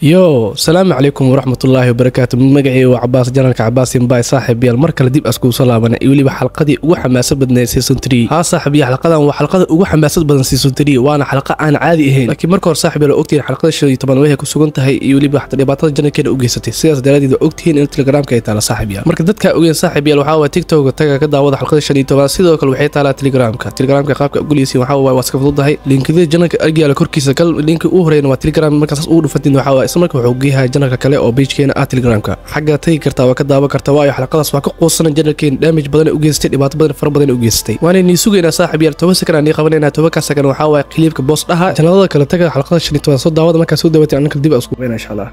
يو السلام عليكم ورحمة الله وبركاته. مقعي وعباس جنرالك عباس باي صاحب يال مركل ديب اسكو صلابنا يولي بحلقتي ugu xamaasad badnay season 3 ها صاحب يا حلقadan waa xalqada ugu xamaasad badan season 3 waana xalqa aan caadi ahayn laakiin marka hor saaxib yal ogtiin xalqada 15 way ku sugan tahay yuli baxda dhibaatada janarkeeda u geysatay sidaas daraadid ogtiin in telegramka ay taala saaxib yal marka dadka ogeen saaxib yal waxa waa tiktok taga ka daawada xalqada 15 sidoo kale waxay taala telegramka qaabka uguliisi waxa waa iska fududahay linkada janarka argiyala korkiisa kal linki u horeeyna waa telegram markaas uu dhufatin waxa waa isla marka wuxuu geeyahay janarka kale oo page-keena telegramka xaga tagi kartaa waa ka daawan kartaa waayo xalqadaas waa ka qoosana janarkeen damage badan u geystay dhibaato badan far badan u geystay waana ni sugeena saaxib yar 10 sakan aan qabanayna 10 sakan waxa waa clipka boss dhaha janarada kale taga xalqada 15 soo daawada markaas soo daawatay anka dib isku weena insha Allah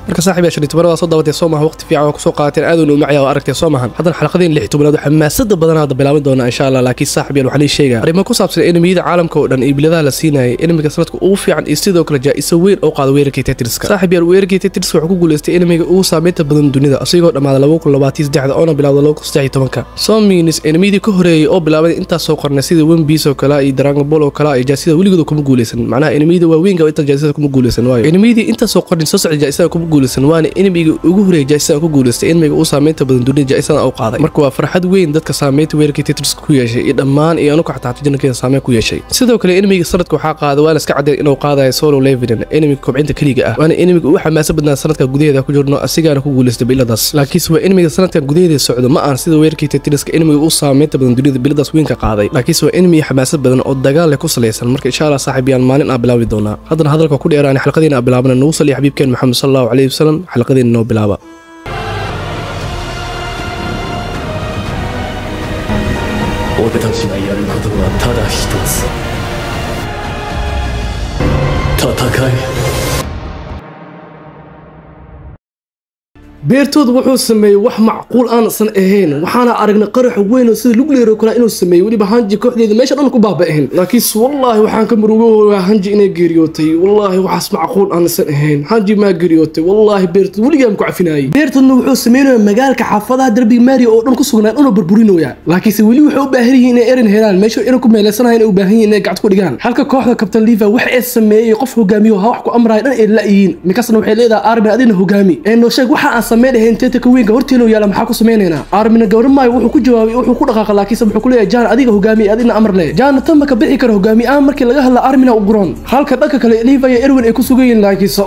marka saaxiib yaashan tibara soo daawatay Soomaha waqti fiican ku soo qaateen aad u macaya oo aragtay Soomahan hadan xalqadeen 16 xamaasada badan hada bilaaban doona insha Allah laakiin saaxiib yar waxaan sheegaa arrimo ku saabsan enamiyada caalamka oo dhan iyo biladaha la siinay enamiga sanadka ugu fiican iyo sidoo kale jaa-iso weyn oo qaado weerarkii Tetriska saaxiib yar weerarkii Tetriska wuxuu ku guuleystay enamiga ugu saameynta badan dunida asigoo dhamaada 2023 oo bilaawday 2013 some means enamiyada ka horeeyay oo bilaabay inta soo qornay sida One Piece oo kala iyo Dragon Ball oo kala iyo jaasida weligood kuma guuleysan macnaha enamiyada waa weyn inta jaasida kuma guuleysan waayo enamiyada inta soo qornay soo socda jaasida kuma guuleysan waana enamiga ugu horeeyay jaasida ku guuleystay enamiga uu saameynta badan dunida jaasida oo qaaday marka waa farxad weyn dadka saameynta weerarkii Tetriska ku yeeshay iyo dhammaan iyo anu ka xataa janarkeeda saameyn ku yeeshay sidoo kale enamiga sanadka waxa qaaday waa la iska cadeeyay inuu qaadayo solo leveling enamiga kobcinta kaliya ah waana enamiga ugu xamaasad badnaa sanadka gudaheeda ku jirno asigana ku guuleystay biladaas laakiin waa enamiga sanadka gudaheeda socdo ma aan sida weerarkii Tetriska enamiga uu saameynta badan dunida biladaas weyn ka qaaday laakiin waa enamiga xamaasad badan oo dagaal ku saleysan marka insha Allah saaxiibiyaan maalin aan bilaabi doona haddana hadalka ku dheeraan xalqadeena bilaabana noo saliix xabiibkeen Muhammad sallallahu alayhi wasallam xalqadeena noo bilaaba俺たちがやることはただ一つ戦えbeertood wuxuu sameeyay wax macquul aan san ahayn waxaana aragnay qarax weyn oo sida lug leero kala inuu sameeyay waliba hanji kooxdeeda meesha dhan ku baaba'een laakiin wallahi waxaan ka murugooyaa hanji inay geeriyootay wallahi waxaas macquul aan san ahayn hanji ma geeriyootay wallahi beertood waligaan ku cafinayay beertoodna wuxuu sameeyay magaalka xaafadaha darbiga maari oo dhan ku sugnaan inuu burburinooya laakiin si wali wuxuu u baahan yahay inay erin helaan meesha inuu ku meeleysanaayeen u baahan yahay inay gacad ku dhigaan halka kooxda Captain Liva wax ay sameeyay qof hogaamiyo wax ku amray dhan ay laayiin mikasna waxay leedahay army adina hogaami ee noo sheeg waxa sameeyay inta ka weyn horteelo yaala maxaa ku sameeynayna armina gawrmay wuxuu ku jawaabay wuxuu ku dhaqaaqay laakiin wuxuu ku leeyahay jaan adiga hogaami adina amar leh jaan tan ka bixi karo hogaami aan markii laga hadla armina u guroon halka dhanka kale Liva iyo Erwin ay ku sugayeen laakiin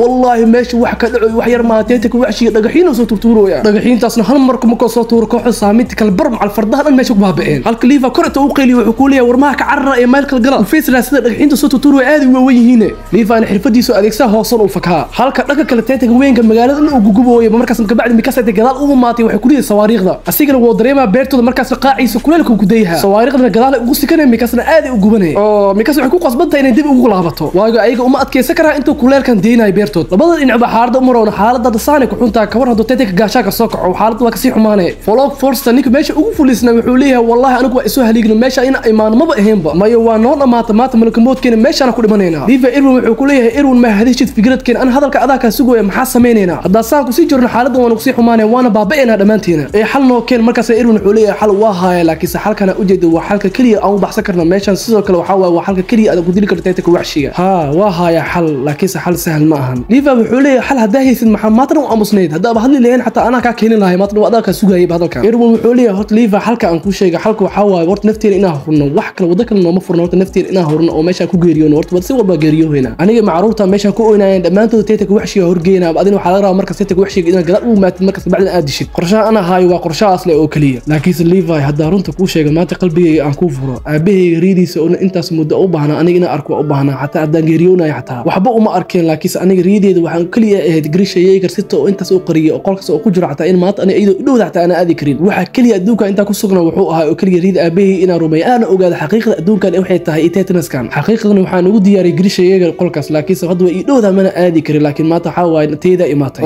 wallahi meesha wax ka dhaco wax yar ma teeta ku waxshi dhagaxiin soo turtuurooya dhagaxiintaasna hal mar kuma soo tuuro kooxda saameynta kala bar macal fardaha dhan meesha ku baaba'een halka Liva korta uu qeyliyay wuxuu ku leeyahay warmaha ka carra ee meel kala gala feesla sida dhagaxiinta soo turtuurooya aad u weyn yihiin Liva aan xirfadiisu adeegsaha hoosan u fakaa halka dhanka kale teeta weynka magaalada uu gugubooyo markaas بعد مكاسة جدال أمماتي وحكولي صواريخ ذا أسيقنا وضريمة بيرتو مركز قاعي سكولكم كديها صواريخ ذا جدال وقصي كنا مكاسنا عادي وجبني مكاسة حقوق أصبتها إن دب وغلابته واجا أيجا أمات كي سكرها أنتو كلير كان دينا بيرتو لبضل إن عبا حارد أمورنا حالد ضد صانك وحنتا كورها دو تيتك جاشاك الصقع وحالد وكسي حمانة فلوك فورس تنيك ماشي وفلسنا وحوليها والله أنا كوا إسوها ليجنا ماشي أنا إيمان ما بقهم بقى ما يوانون مات ملك موت كنا ماشي أنا كل منينا ليفا إيرون وحوليها إيرون ما هذيش تفكرت كان أنا هذا الكذا كسوق محاسة منينا هذا صانك وسيجرنا حالد ونقصي حمانة وانا بابئنا دمانتينا اي حل نو كان markaas Erwin wuxuu leeyahay xal waa haaya laakiin xalkana u jeedo waa xalka kaliya aan u baxsan karno meeshan sidoo kale waxa waa xalka kaliya aad ku dili karto teeta ku waxshiga ha waa haaya xal laakiin xal sahal ma ahan Liva wuxuu leeyahay xal hadaa haysid maxamadna u amusneed hadaa hadli leeyahay xataa ana ka keenin lahay maadna wada ka sugayay hadalkan Erwin wuxuu leeyahay horta Liva xalka aan ku sheegay xalka waxa waa horta nafteena inaa hurno wax kale wada kale nooma furno horta nafteena inaa hurno oo meesha ku geeriyo horta si walba geeriyo heena aniga macruurta meesha ku oynayeen dhamaantood teeta ku waxshiga horgeena adina waxa laga rabaa markaas teeta ku waxshiga inaa gadaal u maatid markaas bacdan aad dishid qorshaha ana hayo waa qorshaha asli oo kaliya laakiin Liva hadaa runta ku sheegay maanta qalbigayga aan ku furo aabahayga riidiisa oo intaas muddo u baahna aniga inaan arko u baahna hatta hadaan geeriyoonay hataa waxba uma arkeen laakiin aniga riideeda waxaan kaliya ahayd grishayay karsito oo intaas oo qariyo oo qolkaas oo ku jiro hataa in maanta aniga iyadoo dhowda hataa ana aadi karin waxa kaliya adduunka inta ku sugnaa wuxuu ahaa oo kaliya riid aabahayga inaan rumeeyo ana ogaado xaqiiqada adduunkan waxay tahay Tetanuskan xaqiiqadan waxaan ugu diyaariyay grishayay qolkaas laakiin hadda way dhowda mana aadi karin laakiin maanta waxa waay teeda imaatay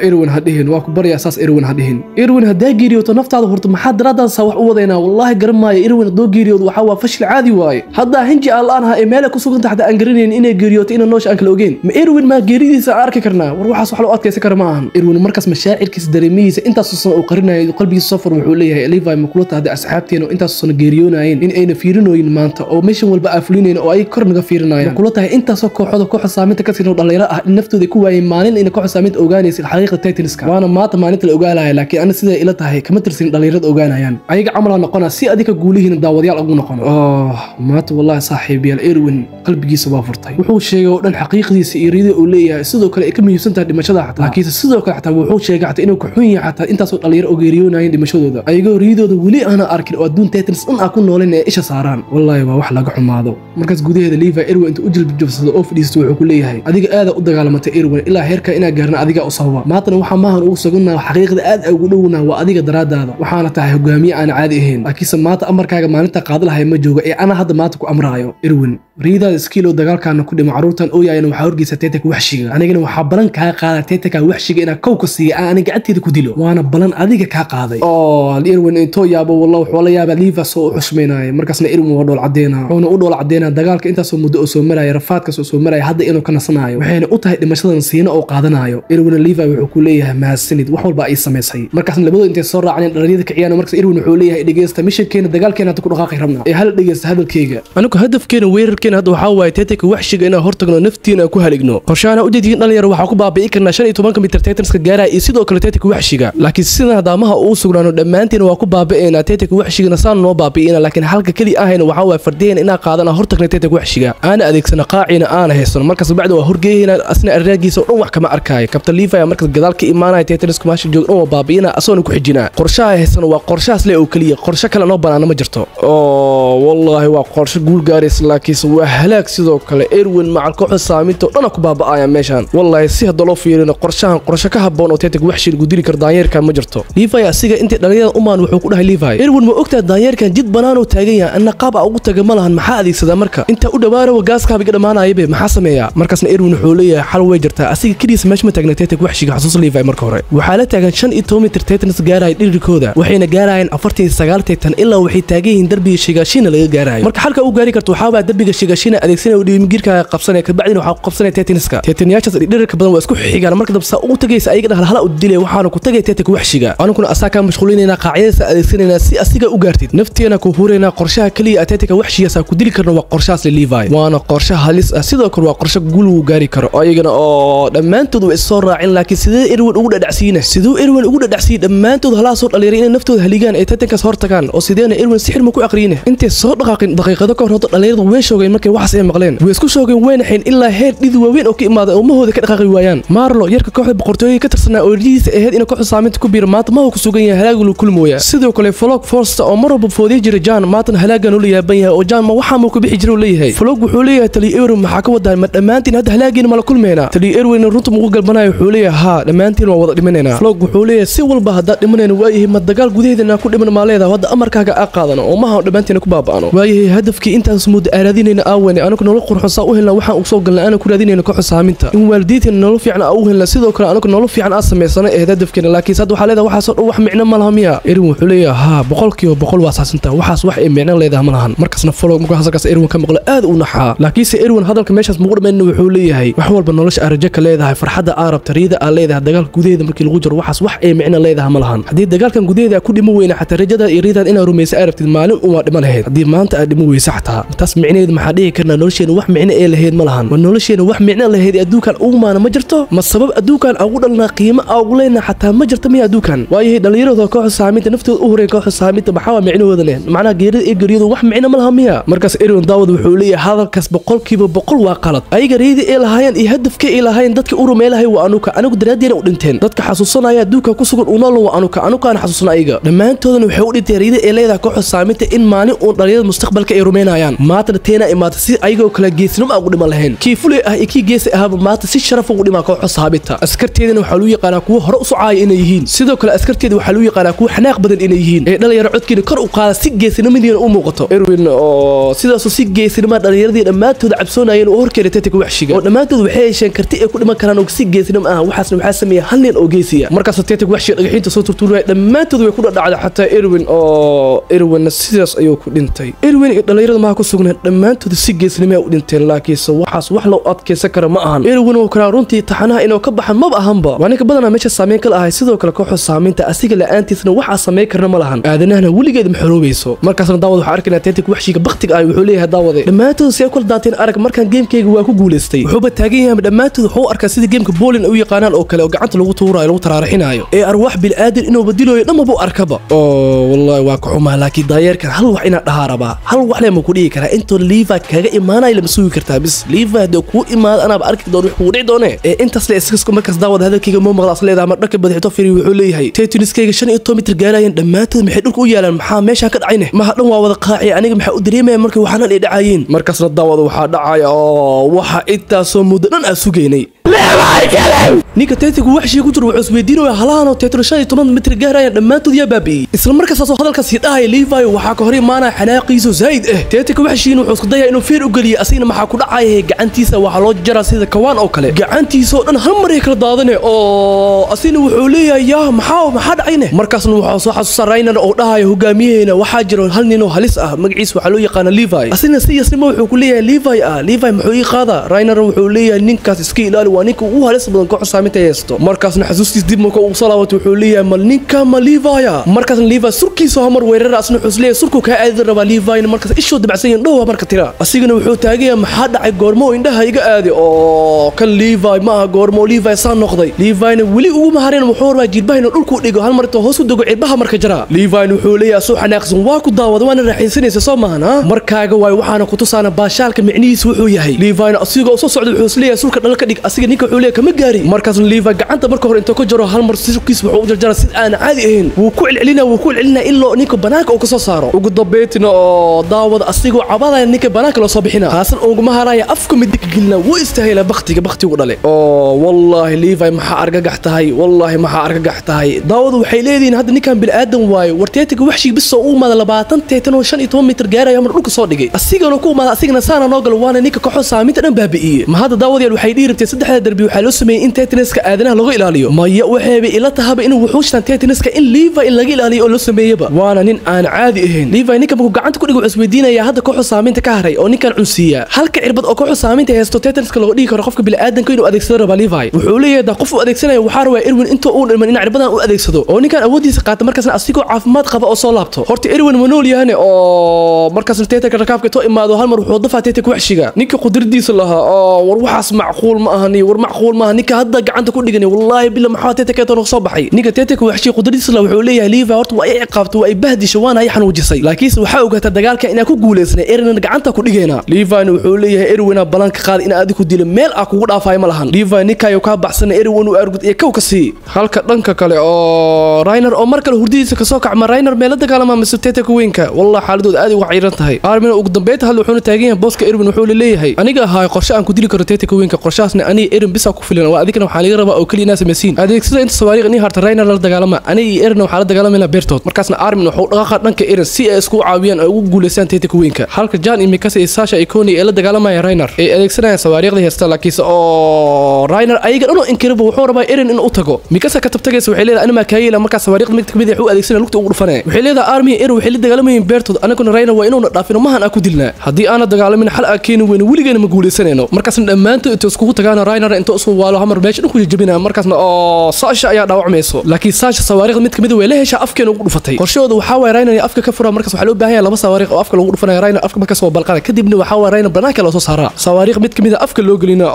إروين هدهن واكو بري أساس إروين هدهن إروين هدا جيريوتو نفط هذا هرت محد ردا سوح وضينا والله قرم ماي إروين دو جيريوت وحوا فشل عادي واي هدا هنجي الآن ها إيميلك وسوق تحت أنجرين إن جيريوت إن نوش أنكلوجين ما إروين ما جيريدي سأرك كرنا وروح صح لو أتكي سكر معهم إروين مركز مشاعر كيس دريميز أنت صصنا وقرنا قلبي الصفر وحوليه ليفاي مقولة هذا أصحابتين وأنت صصنا جيريوناين إن أين فيرنوين مانتا أو مش والبقى فلينين أو أي كرنجا فيرناين مقولتها أنت صك حدا كوح سامنت كثير ودليرة النفتو ذي كوا يمانين إن كوح سامنت أوجانيس الحقيقة تايتنسكا وأنا ما تمانت الأوجالا لكن أنا سيدا إلى تهي كم ترسين دليرة أوجانا يعني أيق عمرنا نقنا سي أديك قوليه إن الدعوة ديال أقول نقنا مات والله صاحبي الإيروين قلبي سوافرتي وحوش شيء ودن حقيقة سيريد أولية سيدو كلا كم يسنت دمشة حتى لكن سيدو كلا حتى وحوش شيء حتى إنه كحوي حتى أنت صوت دليرة أوجريون عين دمشة ده أيقو ريدو ده ولي أنا أركل ودون تايتنس أن أكون نولين إيش صاران والله ما وحلا قحم هذا مركز جودي هذا ليفا إيروين أنت أجل بالجفس أوف ديستوي كلية هاي أديك هذا قدر على متى إيروين إلا هيركا إنا جرنا أديك أصوّا ما تنا وح ما هنقول سجنا حقيقة أد أقولونا وأديك دراد هذا وحنا تاعه جميع أنا عادي هين أكيد سمعت أمر كاجا ما أنت قاضي لها مجوجة إيه أنا هذا ما تكو أمرايو إيروين ريدا سكيلو دجال كان كل معروضا أو يعني وحورجي ستيتك وحشي أنا جينا وحبرن كقاعد تيتك وحشي أنا كوكسي أنا قعدت تكوديلو وأنا بلن أديك كقاضي الإيروين إنتو يا أبو والله ولا يا بليفا سو حشميناي مركزنا إيروين ودول عدينا حنا ودول عدينا دجالك أنت سو مدو سو مراي رفاتك سو مراي هذا إنه كنا صنايو وحين أطهي لمشهد نسينا أو قاضنايو إيروين ليفا وحكوليه مع السند وحول بقى يسميسي مركزنا لبدو أنت صار عن ريدك عيانا مركز إيروين وحوليه دقيست مش كين دجال كنا تكون غاقي ربنا هل دقيست هذا الكيجا أنا كهدف كين وير كين هذا حاوي تيتك وحشي إنا هرتقنا نفتينا كهلجنو قرشانا أودي دلير وحكوا بقى كنا شان يتومانك مترتيتنس كجارة يسيدو كلتيتك وحشيجا لكن سنة دامها أوسقنا دمانتين وحكوا بقى تيتك وحشي نصان نو بقى لكن حلقة كلي أهين وحاوي فردين إنا قادنا هرتقنا تيتك وحشيجا أنا أديك سنة قاعنا أنا هيصن مركز بعده وهرجينا أثناء الراجي سو روح كما أركاي كابتن ليفا يا مركز جدال كإيمانا تيتنس كماش جو أو بابينا أصلا كحجنا قرشاه هيصن وقرشاس ليه وكلية قرشة كلا نوبنا أنا مجرته والله وقرش قول جارس لكن سوى هلاك سيدو كلا إيروين مع الكوح السامينتو أنا كبابا آيا ميشان والله سيه ضلوا فينا قرشة كهبون أو تيتك وحشي الجوديري كرداير كان مجرته ليفا يا سيجا أنت دليل أمان وحقولها ليفا إيروين ما أكتر داير كان جد بنانو تاجيا أن قابع أو تجملها محادي سدا مركا أنت أدباره وجاز كابي قد معنا يبي محاسمية مركزنا إيروين حولية حلو وجرتها أسيج كريس مش متجنا تيتك وحشي حصص ليفا مركوري وحالتها كان شن إتومي ترتيتنس جاراي الركودا وحين جاراين أفرتي سجالتين إلا وحي تاجين دربي الشجاشين اللي جاراي مرك حلقة أو جاري كرتو حابة دربي الشجاشين أديكسنا ودي مجيرك قبصنا كبعدين وحق قبصنا تيتنسكا تيتنياشة درك بدن واسكو حيجا مركز بس أو تجيس أي كده هلا وديله وحنا كنت تجي تيتك وحشيجا أنا كنا أساكا مشغولين هنا قاعدة أديكسنا أسيجا أوجارتي نفتينا كوفورنا قرشها كلي أتيتك وحشية ساكوديلي كرنا وقرشاس لليفاي وأنا قرشها لس أسيدا كروا قرشة قولوا جاري كر أيجنا لما أنتوا الصور راعين لكن سيدا إيروين أوجد دعسينه سيدو إيروين أوجد دعسين لما أنتوا هلا صوت الليرين نفتوا هليجان أتيتك صورت كان أو سيدنا إيروين سحر مكو أقرينه أنت صوت دقيقة ذكر هذا الليرين وين شوقين مركي وحس إيه مغلين ويسكو شوقين وين حين إلا هير ديذو وين أوكي ما وما هو ذاك دقيقة ويان مارلو يرك كوحد بقرطوي كترسنا أوريس هاد إنه كوحد صامت كبير مات ما هو كسوقين هلاقوا كل مويا سيدو كله فلوك فورست أو مرة بفودي جرجان ماتن هلاقوا لي يبيها وجان ما وحمو كبيح يجروا لي هي فلوك بحوليه تلي إيروين محاكوا ده مدمانتين هذا هلاقين مال كل منا تلي إيروين الرنت موجل بناي حوليه ها دمانتين ووضع لمننا فلوك بحوليه سوى البهداء لمننا وايه مدقال جوديه إنه كل من ماليه هذا أمر كاجا أقاضنا وما هو دمانتين كبابانو وايه هدفك أنت سمود أرادين إن أواني أنا كنا نلقى حصة أوهن لو وحنا أقصد قلنا أنا كل هذين كحصة سامنتا إن والديتي إن نلقى عن أوهن لسيدو كنا أنا كنا نلقى عن أصلا سنة هدف كنا لكن صدق حالة ده وحصل وح معنا ملهمية إيروين حوليه ها بقول كيو بقول واساس أنت وحص وح معنا اللي ده ملهن مركزنا فلوك ممكن حصل إيروين كم قل آد ونحى لكن إيروين هذا الكميش مقول منه حوليه هي وحول بنولش أرجعك اللي ده فرحة عرب تريد اللي ده دجال جديد مركي الغجر وحص وح معنا اللي ده ملهن هدي دجال كان جديد كل موين حتى الرجال يريد أن رميس عرب تدمالون وما ملهن هدي ما أنت أدموي ساعتها تسمعني محدي كنا نولشين وح معنا إيه لهيد ملهن ونولشين وح معنا لهيد أدوكان أو ما أنا مجرته ما السبب أدوكان أقول لنا قيمة أو لنا حتى مجرت مية أدوكان وايه دليل ذا كوح ساميت نفته أهري كوح ساميت بحاول معنا وذنين معنا جريد وح معنا ملهم مية مركز إيروين داود وحولية هذا كسب بقول كيف بقول وقلت أي جريد إلى هاين يهدف كي إلى هاين دتك أورو ميله هي وأنوك درادين ودنتين دتك حسوسنا يا دوكا كسر ونالو وأنوك أنا حسوسنا أيجا لما أنتوا وحولي تريد إلى ذا كوح ساميت إن ماني ودليل المستقبل كإيرومين هايان ما ترتينا maanta si ayagoo kala geesnimo ugu dhiman lahayn kii fulay ah iyo kii geesi ahaba maanta si sharaf ugu dhimaa kooxda saabita askarteedana waxaa lagu yaqaanaa kuwa hore u socaaya inay yihiin sidoo kale askarteeda waxaa lagu yaqaanaa kuwa xanaaq badan inay yihiin ee dhalinyaro codkiina kor u qaada si geesnimadiina u muuqato Erwin oo sidaas si geesnimo dhalinyaradii dhammaantood cabsoonayeen oo horkeeda Tactics Waxshiga oo dhammaantood waxay yeesheen karti ay ku dhiman karaan oo si geesnimo ah waxaasna waxaa sameeyay hal nin oo geesiya markaas Tactics Waxshiga dhagaxiinta soo turtuuray dhammaantood way ku dhacday xataa Erwin sidaas ayuu ku dhintay Erwin iyo dhalinyarada ma ku sugnaan dhammaantood si geesnimo u dhinteen laakiin waxaas wax loo adkeysan karo ma ahan Erwin oo kala runtii taxanaha inuu ka baxan ma ahanba waana ka badanaa meesha saameyn kala ahay sidoo kale kooxda saameynta asiga la'aantiisna waxa sameey karna ma lahan aadanahna weligeed ma xoroobayso markaasna daawad waxa arkaynaa Tactics Waxshiga baqtiga ay wuxuu leeyahay daawaday dhammaantood si ay kula daateen arag markaan geemkayga waa ku guuleystay wuxuu taagan yahay dhammaantood wuxuu arkaa sida geemka bowling u yaqaanaan oo kale oo gacanta lagu tuurayo lagu taraarixinayo ee arwaax bil aadan inuu badilayo dhamaba arkaba wallahi waa ku xumaa laakiin daayeerkan hal wax ina dhaharaba hal wax leema ku dhigi kara inta Levi kaga imaanay la masuugi kartaa bis Levi hadii ku imaad ana arki doon wax ku dhici doone ee intaas la iska markaas daawad hadalkayga ma maqla asleedahay mar dhaka badixto firi wuxuu leeyahay Tactics-kayga 15 mitir gaarayeen dhammaantood maxay dhulka u yaalaan maxaa meesha ka dhacayne ma dhan waa wada qaaci aniga maxaa u dareemay markii waxaan la dhacayeen markaasna daawad waxa dhacay waxa intaas oo muddo dhan suugeynay ninka Tactics Waxshiga ku jiro wuxuu isweydiinayaa halaano Tactics 15 mitir gaarayeen dhammaantood yaa baabi isla markaas soo hadalka si dhahay Levi waxa ka hor imaanay xanaaqiisu zaid Tactics Waxshiga wuxuu isku dayaa inuu feer u galiyo asina maxaa ku dhacay gacantiisa waxa loo jaraa sida kawaan oo kale gacantiisa oo dhan hal mar ay kala daadane oo asina wuxuu leeyahay maxaa dhacayne markaasna wuxuu soo xasuusan Rainer oo dhahay hogaamiyeena waxa jiro hal nin oo halis ah magaciisa waxa loo yaqaan Levi asina si yasnimo wuxuu ku leeyahay Levi muxuu ii qaada Rainer wuxuu leeyahay ninkaas iska ilaali waa ninka ugu halis badan kooxda saameynta haysto markaasna xasuustiis dib marka uu salaawato wuxuu leeyahay mal ninka ma Levi markaasna Levi surkiisa hamar weerar asna wuxuu leeyahay surku ka aadi raba Levi markaas isho dabacsan dhow marka tira asigana wuxuu taagay maxaa dhacay goormo indhaha iga aadi oo kan Levi ma goormo Levi saan noqday Levi wali ugu mahareen wuxuu rabaa jilbaha dhulku dhigo hal mar hoos u dago cirbaha marka jira Levi wuxuu leeyahay soo xanaaqsan waa ku daawada waana raaxaysanaysa soo maahna markaaga way waxaana ku tusaana baashaalka micnihiisu wuxuu yahay Levi asigoo soo socdo wuxuu leeyahay surka dhalka dhig asiga ninka wuxuu leeyahay kama gaari markaas Levi gacanta marka hore inta ku jiro hal mar surkiis wuxuu u jarjaraa si aan caadi ahayn wuu ku celcelinaa ilaa ninka banaanka uu ka soo saaro ugu dambeeytina oo daawada asigoo cabadaya ninka banaanka loo soo bixina haasan ugu maharaya afka midig gilna wuu istaahila baqtigu dhale wallahi Levi maxaa argagax tahay daawadu waxay leeyihiin hadda ninkan bil aadan waayo war Tactics Waxshiga bis oo u maada 25 mitir gaaraya mar dhulka soo dhigay asigana ku maada asigana saana noo gal waana ninka kooxda saameynta dhan baabi'iyay ma hadda daawadayaal waxay dhiirabtay saddexda darbi waxaa loo sameeyay in Tactics-ka aadanaha lagu ilaaliyo maya waxay ila tahaba inuu wuxuushan Tactics-ka in Levi in laga ilaaliyo oo loo sameeyaba waana nin aan caadi ahayn Levi ninka markuu gacanta ku dhigo isweydiinaya hadda kooxda saameynta ka haray oo ninkan cunsiya halka cirbad oo kooxda saameynta haysto Tactics-ka lagu dhigi karo qofka bil aadanka inuu adeegsado raba Levi wuxuu leeyahay qof u adeegsanayo waxa rabaa Erwin inta uu dhiman in cirbadan u adeegsado oo ninkan awoodiisa qaata markaasna asigoo caafimaad qaba oo soo laabto horta Erwin ma nool yahay oo markaasna Tactics rakaabka to imaado hal mar wuxuu dafaa Tactics Waxshiga ninka qudradiisa lahaa war waxaas macquul ma ahani war macquul ma ninka hadda gacanta ku dhigani wallahi bil maxaa Tactics ka soo baxay ninka Tactics Waxshiga qudradiisa la wuxuu leeyahay Levi horta waa ay qaabto waa ay bahdisho waana ay xanuujisay laakiin waxa ogaata dagaalka inaa ku guuleysnay Erwin gacanta ku dhigayna Levi wuxuu leeyahay Erwin balanka qaad in aad ku dilo meel aa kugu dhaafay ma lahan Levi ninkayo ka baxsan Erwin uu argud ee ka sii halka dhanka kale oo Rainer oo markale hurdiisa ka soo kacma Rainer meel dagaalama mise Tactics weynka wallahi xaaladooda aad ugu xiran tahay Armin ugu dambeeyay hal wuxuu taagan yahay booska Erwin wuxuu leeyahay aniga ahaa qorshe aan ku dili karo Tactics weynka qorshaasna ani Erwin bisa ku filan waa adigna waxa laga rabaa oo kaliya naas meesiin adeegsada inta sawaariq in harta Rainer la dagaalama ani Erwin waxa la dagaalamay beertood markaasna Armin wuxuu dhaqaqa dhanka Erwin si ay isku caawiyaan oo ugu guuleystaan Tactics weynka halka Jan iyo Mikasa iyo Sasha Ikoni ee la dagaalamay Rainer ee adeegsanaya sawaariqda heesta laakiin oo Rainer ayaga inuu inkirbo wuxuu rabaa Erwin inuu tago Mikasa ka tabtagaysa waxay leedahay anima kaayila marka sawaariqda mid kamid ah uu adeegsanaya lugta ugu dhufanay waxay leedahay Armin Erwin waxay la dagaalamayeen beertood anaguna Rainer waa inuu dhaafino mahan ku dilnaa haddii aan dagaalamin xal akeeni weyn weligeena ma guuleysanayno markaasna dhammaantood inta isku tagaan Rainer inta soo waalo hamar meesha ku jabinaa markaasna Sasha ayaa dhaawacmayso laakiin Sasha sawaariqda mid kamid ah way la hesha afkeena ugu dhufatay qorshooda waxa way Rainer afka ka fura markaas waxa loo baahan yahay laba sawaariq oo afka lagu dhufanay Rainer afka markaas oo balqana kadibna waxa way Rainer banaanka loo soo saaraa sawaariq mid kamid ah afka loo gelina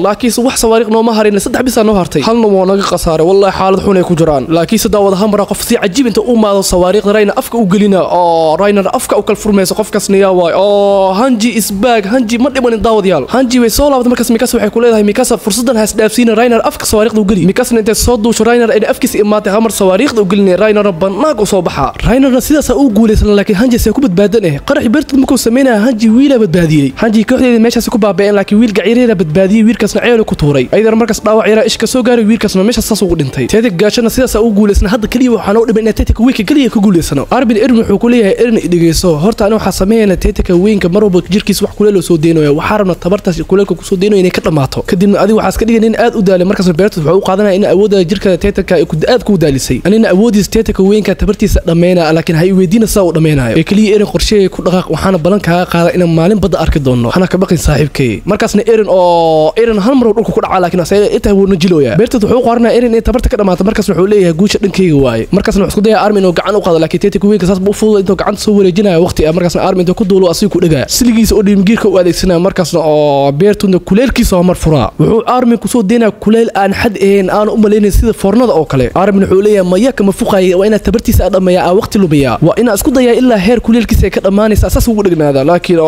laakiin wax sawaariq noo ma harin saddex bis noo hartay halna waa naga qasaaray wallahi xaalad xun ay ku jiraan laakiin sida wada hamra qof si cajiib inta u maado sawaariq Rainer afka u gelina Rainer afka u kala furmayso qofkaasna yaa way Hanji is back Hanji ma dhiman daawadayaal Hanji way soo laabtay markaas Mikasa waxay ku leedahay Mikasa fursadan has dhaafsiina Rainer afka sawaariqda u geli Mikasa inta soo duusho Rainer ee afkiisa imaatay hamar sawaariqda u gelinay Rainer banaanka u soo baxa Rainer sidaas uu guuleysan laakiin Hanji say ku badbaadanay qarax beertad markuu sameeyay Hanji hanji wiila badbaadiyay hanji kooxdeeda meeshaas ku baaba'een laakiin wiil gaciireeda badbaadiyay wiilkaasna ceel ku tuuray ayadana markaas dhaawac yara ish ka soo gaaray wiilkaasna meeshaas saas ugu dhintay teetig gaashana sidaas uu guuleysna hadda kaliya waxaan u dhibay in teetika weynka kaliya ku guuleysano arbin irin wuxuu ku leeyahay irin dhigeyso horta aniga waxa sameeyay teetika weynka marwaba jirkiis wax kuleel soo deenoya waxa rabna tabartaas kuleelka ku soo deenoya inay ka dhamaato kadibna adiga waxa iska dhigay in aad u daalay markaas beertu wuxuu u qaadanaa in awoodda jirka teetika ay ku aad ku daalisay anina awoodiis teetika weynka tabartiisa dhameena laakiin hay weydiina saa u dhameenayo kaliya irin qorsheey ku dhaqaaq waxaana balan ka qaada in maalin bada arki doono waxana ka baqin saaxiibkay markaasna irin hal mar dhulka ku dhaca laakiin asay inta uu najilooya beertu wuxuu qarnaa irin in tabarta ka dhamaato markaas wuxuu leeyahay guusha dhankeyga waaye markaasna wuxuu isku dayaa armin oo gacan u qaado laakiin teetika weynka saas buu fuuday intuu gacan soo wareejinayo waqti markaasna armin intuu ku duulo asii ku dhagaa siligiisa oo dhimgiirka u adeegsanaa markaasna oo beertuna kuleelkiisa mar furaa wuxuu armin ku soo deena kuleel aan xad ahayn aan u maleynay sida fornada oo kale armin wuxuu leeyahay maya kama fuqay waa ina tabartiisa dhameeyaa waqti lubiya waa ina isku dayaa ilaa heer kuleelkiisa ka dhamaanaysa asaas ugu dhignaada laakiin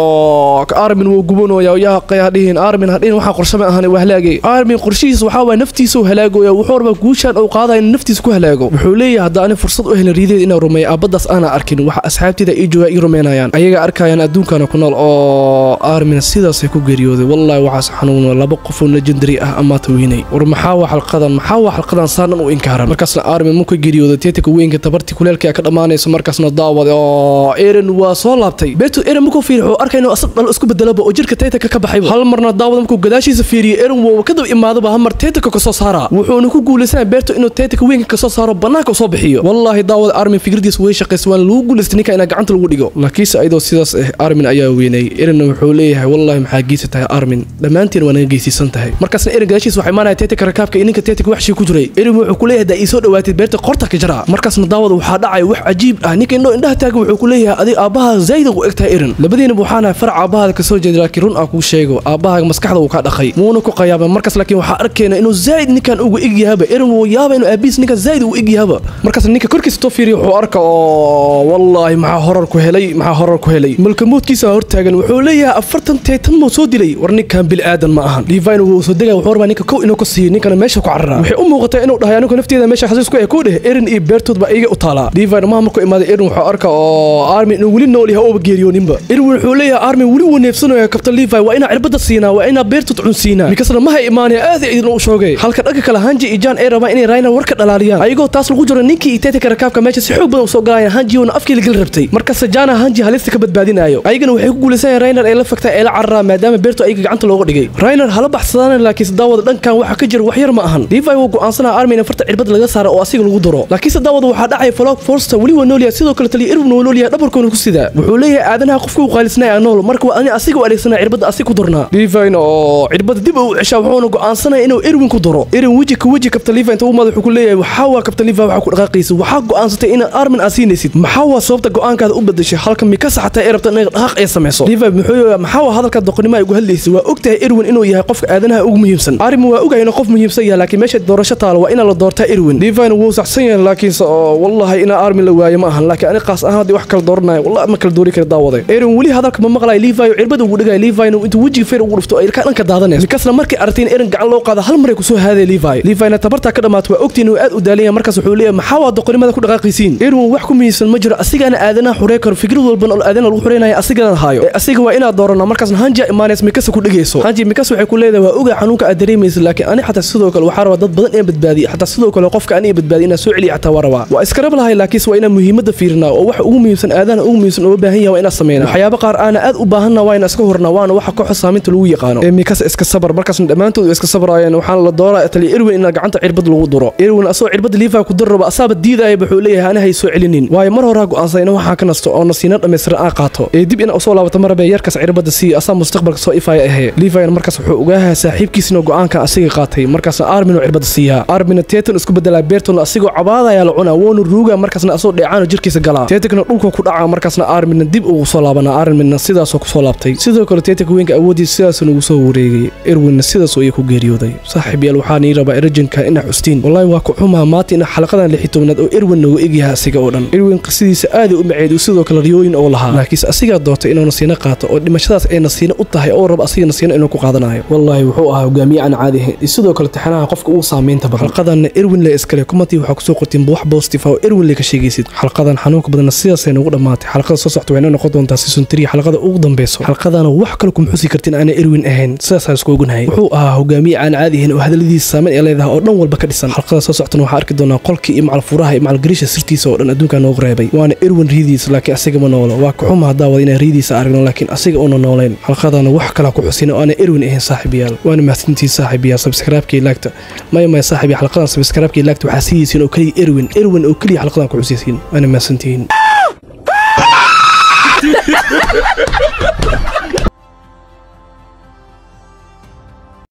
armin wuu gubanooyaa yaa qiyadeen armin hadin waxa qorshama ahaan waa halaagay armin qorshihiisa waxa waa naftiisa halaagoya wuxuu rabaa guushan oo qaadayo naftiisa ku halaago wuxuu leeyahay hadda aan fursad u helin riideed inaan rumeeyo abadaas aan arkin waxa asxaabtida ay jooga ay rumeynayaan ayaga arkayaan adduunkana ku nool oo armin sidaas ay ku geeriyooday wallahi waxa xanuun laba qof oo legendary ah ama tawiinay war maxaa xalqadan saanan u inkaaran markaasna armin mu ka geeriyooday teetika weynka tabarti kuleelka ka dhamaanayso markaasna daawad oo irin waa soo laabtay beertu irin muku fiirxo arkayno asad dhal isku bedelaba oo jirka teetika ka baxay hal marna daawad muku gadaashiisa fiiriyo irin wuu ka dab imaadaba hal mar teetika ka soo saara wuxuu ku guuleysay beertu inuu teetika weynka ka soo saaro banaanka soo bixiyo wallahi daawad armin fikradiis way shaqeysay waan lagu guuleystay ninka ina gacanta lagu dhigo laakiin ayadoo sidaas armin ayaa weynay irin wuxuu leeyahay wallahi maxaa geysatay armin dhamaantiin waa naga geysiisan tahay markaasna irin gadaashiis waxay maanay teetika rakaabka ininka teetika wax ku jiray irin wuxuu ku leeyahay daa soo dhawaatay beerta qorta ka jara markaasna daawad waxa dhacay wax cajiib ah ninka indhaha taaga wuxuu ku leeyahay adiga aabaha zayd u egtahay irin labadiina waxaana farc aabaha ka soo jeeday laakiin run aan ku sheego aabaha maskaxda uu ka dhaqay muuna ku qayaaba markaas laakiin waxa arkayna inuu zayd ninkan ugu igyahaba irin wuu yaaba inuu aabiis ninka zayd ugu igyahaba markaas ninka korkiisa too fiiriyo wuxuu arka oo wallahi maxaa horar ku helay malkamoodkiisa hortaagan wuxuu leeyahay 40 teetan moo soo dilay war ninkan bil aadan ma ahan divine wuu soo degay wuxuu rabaa ninka kow inuu ka siiyo ninkan meesha ku carara waxay u muuqatay inuu dhahay anigu nafteeda meesha xasuus ku ee ku dheh irin iyo beertood ba iga u taala divine ma markuu imaaday irin wuxuu arka oo armin inuu wali nool yahay oo geeriyooninba irin wuxuu leeyahay armin wali uu neefsanayo kabtan divine waa ina cirbada siinaa waa ina beertood cunsiina mikasna ma hay imaanay aad idin u shoogay halka dhaga kala hanji iyo jaan ay rabaan inay raayna warka dhalaaliyaan ayagoo taas lagu jiro ninkii teetika rakaabka meesha si xoog badan u soo galayaan hanji oo afkii la gal rabtay markaas jaana hanji halista ka badbaadinayo ayagana waxay ku guuleysayeen rainer ay la fagtay ee la carraa maadaama beertu ayaga gacanta looga dhigay rainer hala baxsadaan laakiin daawada dhankan waxa ka jira wax yar ma ahan divine wuu go'aansanaa armin farta cirbad laga saaro oo asiga lagu daro laakiin daawada waxa dhacay Fallout Force wali waa nool yahay sidoo kale taliya Irwin waa nool yahay dhabarkoona ku sida wuxuu leeyahay aadanaha qofku u qaalisnaa nool marka waa ani asiga u adeegsanaa cirbada asiga ku darnaa divine oo cirbada dib u cishaa wuxuu go'aansanaa inuu Irwin ku daro irin waji kabtan Levi inta uu madaxu ku leeyahay waxa waa kabtan Levi waxa ku dhaqaaqaysa waxa go'aansatay in armin asiinaysid maxaa waa sababta go'aankaada u bedeshay halka mi ka saxatay ay rabta inay dhaqaaq ay sameeyso Levi maxaa waa hadalka doqonimo ay ugu hadlaysay waa ogtahay Irwin inuu yahay qofka aadanaha ugu muhiimsan armin waa ogahay inuu qof muhiimsan yahay laakiin meesha doorasho taalo waa in la doortaa Irwin Levi wuu saxsan yahay laakiin wallahi ina armin la waayo ma ahan laakiin ani qaas ahaan wax kala dooranayo wallahi ma kala doori kara daawaday Irwin wali hadalka ma maqlay Levi cirbada ugu dhigay Levi intuu wajiga feer ugu dhufto ay ka dhanka daadanayso kasna markii artiin Irwin gacan loo qaado hal mar ay ku soo haaday Levi tabarta ka dhamaatay waa ogtiin inuu aad u daaliya markaas wuxuu leeyahay maxaa waa doqonimada ku dhaqaaqaysiin Irwin wax ku miisan ma jiro asigana aadanaha xurey karo fikrad walba oo aadanaha lagu xureynayo asigana haayo asiga waa inaad doorano markaas hanji imaanees mikasa ku dhigayso hanji mikas waxay ku leedahay waa ogaa xanuunka aad dareemaysid laakiin ani xataa sidoo kale waxa rabaa dad badan in badbaadiyo xataa sidoo kale qofka ani badbaadiyo inaa soo celiyo xataa waraba waa iska rab lahay laakiin waa ina muhiimada fiirnaa oo wax ugu muhiimsan aadanaha ugu muhiimsan oo baahan yahay waa ina sameeyna waxyaabo qaar aana aad u baahanna waa ina iska horna waana waxa koox saameynta lagu yaqaano mikas iska sabar markaas dhamaantood iska sabrayeen waxaan la dooraa taliya Irwin in gacanta cirbad lagu duro Irwin asoo cirbad Levi ku darraba asaaba diiday wuxuu leeyahay ana hay soo celinin waayo mar hore go'aansan in waxa ka nasto oo nasiina dhameystir aan qaato ee dib in soo laabato marba yarkas cirbada si asaa mustaqbalka soo ifaya ahay Levi markaas wuxuu ogaahay saaxiibkiisina go'aanka asiga qaatay markaas armin oo cirbada siiya armin teetan isku bedela beerton asigoo cabaadaya la cuna woonu ruuga markaasna asoo dheecaan jirkiisa gala teetikna dhulka ku dhaca markaasna armin dib ugu soo laabana armin sidaas oo ku soo laabtay sidoo kale teetik weynka awoodiisa sidaas ugu soo wareegay Irwin sidaas oo ay ku geeriyooday saaxiib yal waxaan ii rabaa urgent-ka ina xustiin wallahi waa ku xumaa maatina xalaqadan 16aad oo Irwin ugu egyahay asiga oo dhan Irwin qisidiisa aad u maceed sidoo kale riyooyin oo lahaa laakiin asiga doortay inuu nasiina qaato oo dhimashadaas ay nasiina u tahay oo rab asiga nasiina inuu ku qaadanayo wallahi wuxuu ahaa hogaamiye aan caadi ahayn sidoo kale taxanaha qofka uu saameynta badan xalaqadan Irwin la iskale kumantii waxa ku soo qortiin wax positive oo Irwin la ka sheegaysid xalaqadan xanuunka badan sidaas ay ugu dhamaatay xalaqada soo socota way noqon doontaa season 3 xalqada ugu dambayso xalqadana wax kale kuma xusi kartin ana Erwin ahayn sidaas isku ognahay wuxuu ahaa hogaamiye aan caadi ahayn oo hadaladiisa saameyn ay leedahay oo dhan walba ka dhisan xalqada soo socotana waxaa arki doonaa qolkii iyo macal furaha iyo macal garisha sirtiisa oo dhan adduunka noogu reebay waana Erwin riidiisa laakiin asiga ma noolo waa ku xumaa hadaa wada inay riidiisa aragno laakiin asiga oo nooleen xalqadana wax kale ku xusin oo ana Erwin ahayn saaxiibayaal waana mahadsantiin saaxiibayaal subscribe-kii laagta ما صاحبي حلقة سبسكرايب كي لاكت وحاسيسين وكلي إروين أو كلي حلقة كحسيسين أنا ما سنتين